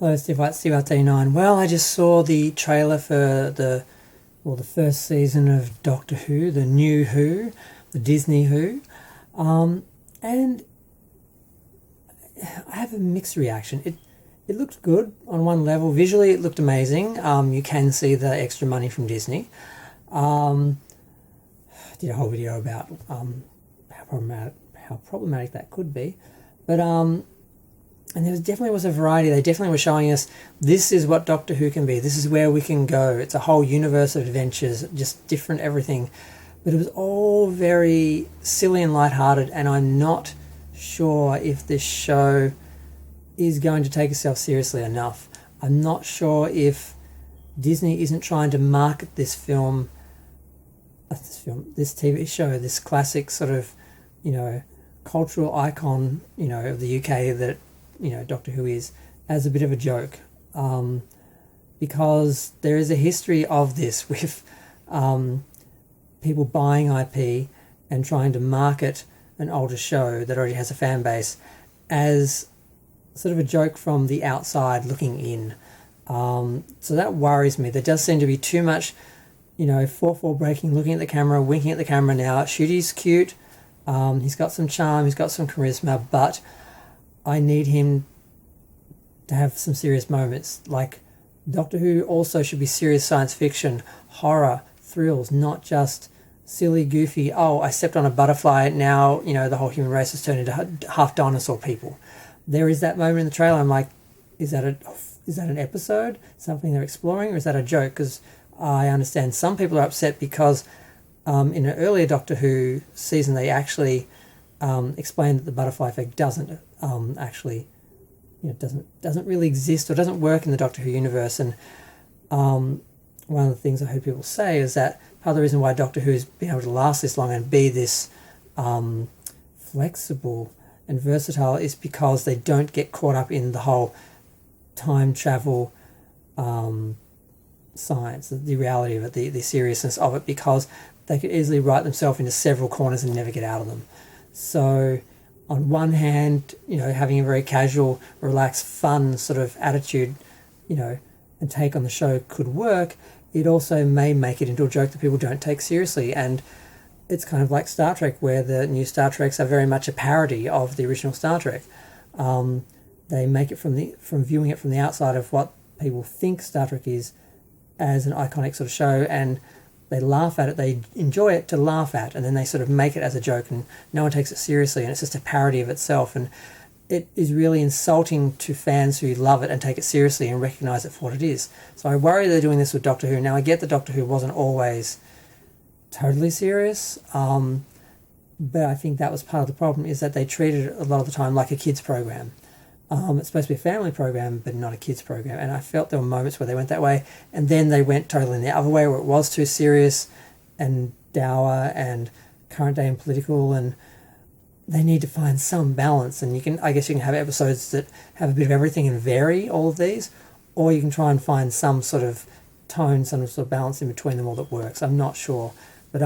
Hello, Steve at 89. Well, I just saw the trailer for the first season of Doctor Who, the new Who, the Disney Who, and I have a mixed reaction. It looked good on one level. Visually, it looked amazing. You can see the extra money from Disney. I did a whole video about how problematic that could be, but and there definitely was a variety. They definitely were showing us this is what Doctor Who can be. This is where we can go. It's a whole universe of adventures, just different everything. But it was all very silly and lighthearted, and I'm not sure if this show is going to take itself seriously enough. I'm not sure if Disney isn't trying to market this TV show, this classic sort of, cultural icon, of the UK that, Doctor Who is, as a bit of a joke. Because there is a history of this with people buying IP and trying to market an older show that already has a fan base as sort of a joke from the outside looking in. So that worries me. There does seem to be too much, 4-4 breaking, looking at the camera, winking at the camera now. Ncuti's cute. He's got some charm, he's got some charisma, but I need him to have some serious moments. Like, Doctor Who also should be serious science fiction, horror, thrills, not just silly, goofy, oh, I stepped on a butterfly, now, the whole human race has turned into half dinosaur people. There is that moment in the trailer, I'm like, is that an episode? Something they're exploring? Or is that a joke? Because I understand some people are upset because in an earlier Doctor Who season, they actually explained that the butterfly effect doesn't actually, doesn't really exist or doesn't work in the Doctor Who universe. And one of the things I heard people say is that part of the reason why Doctor Who has been able to last this long and be this flexible and versatile is because they don't get caught up in the whole time travel science, the reality of it, the seriousness of it, because they could easily write themselves into several corners and never get out of them. So on one hand, having a very casual, relaxed, fun sort of attitude, and take on the show could work. It also may make it into a joke that people don't take seriously. And it's kind of like Star Trek, where the new Star Treks are very much a parody of the original Star Trek. They make it from viewing it from the outside of what people think Star Trek is as an iconic sort of show, and they laugh at it, they enjoy it to laugh at, and then they sort of make it as a joke and no one takes it seriously, and it's just a parody of itself. And it is really insulting to fans who love it and take it seriously and recognise it for what it is. So I worry they're doing this with Doctor Who. Now, I get that Doctor Who wasn't always totally serious, but I think that was part of the problem, is that they treated it a lot of the time like a kids program. It's supposed to be a family program, but not a kids program. And I felt there were moments where they went that way, and then they went totally in the other way, where it was too serious and dour and current day and political, and they need to find some balance. And I guess you can have episodes that have a bit of everything and vary all of these, or you can try and find some sort of tone, some sort of balance in between them all that works. I'm not sure. But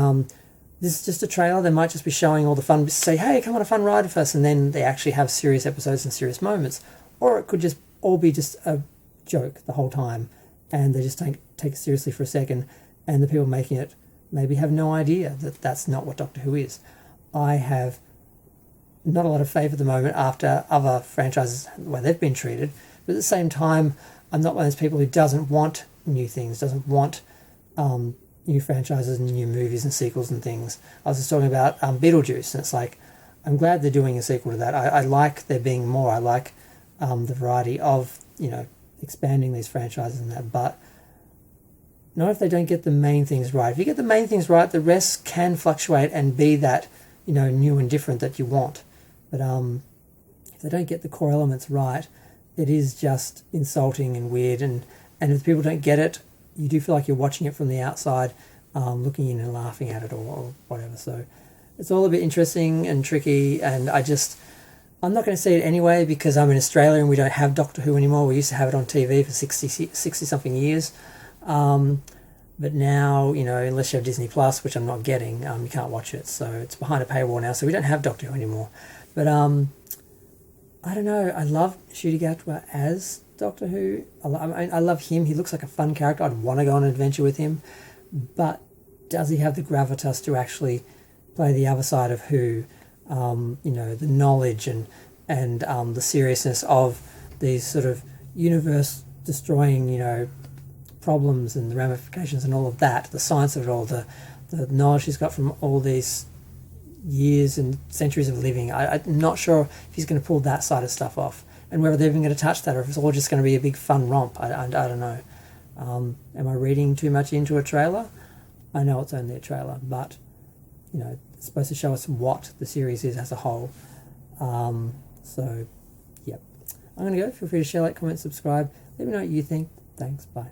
this is just a trailer. They might just be showing all the fun, say, hey, come on a fun ride with us, and then they actually have serious episodes and serious moments. Or it could just all be just a joke the whole time, and they just take it seriously for a second, and the people making it maybe have no idea that that's not what Doctor Who is. I have not a lot of faith at the moment after other franchises, the way they've been treated, but at the same time, I'm not one of those people who doesn't want new things, doesn't want new franchises and new movies and sequels and things. I was just talking about Beetlejuice, and it's like, I'm glad they're doing a sequel to that. I like there being more. I like the variety of, expanding these franchises and that, but not if they don't get the main things right. If you get the main things right, the rest can fluctuate and be that, new and different that you want. But if they don't get the core elements right, it is just insulting and weird, and if people don't get it, you do feel like you're watching it from the outside, looking in and laughing at it or whatever. So it's all a bit interesting and tricky, and I'm not going to see it anyway because I'm in Australia and we don't have Doctor Who anymore. We used to have it on TV for 60-something years. But now, unless you have Disney Plus, which I'm not getting, you can't watch it. So it's behind a paywall now, so we don't have Doctor Who anymore. But I don't know. I love Ncuti Gatwa as Doctor Who. I love him. He looks like a fun character. I'd want to go on an adventure with him. But does he have the gravitas to actually play the other side of Who? The knowledge and the seriousness of these sort of universe destroying, problems and the ramifications and all of that, the science of it all, the knowledge he's got from all these years and centuries of living. I'm not sure if he's going to pull that side of stuff off, and whether they're even going to touch that, or if it's all just going to be a big fun romp. I don't know. Am I reading too much into a trailer? I know it's only a trailer, but it's supposed to show us what the series is as a whole. So, yep. I'm going to go. Feel free to share, like, comment, subscribe. Let me know what you think. Thanks. Bye.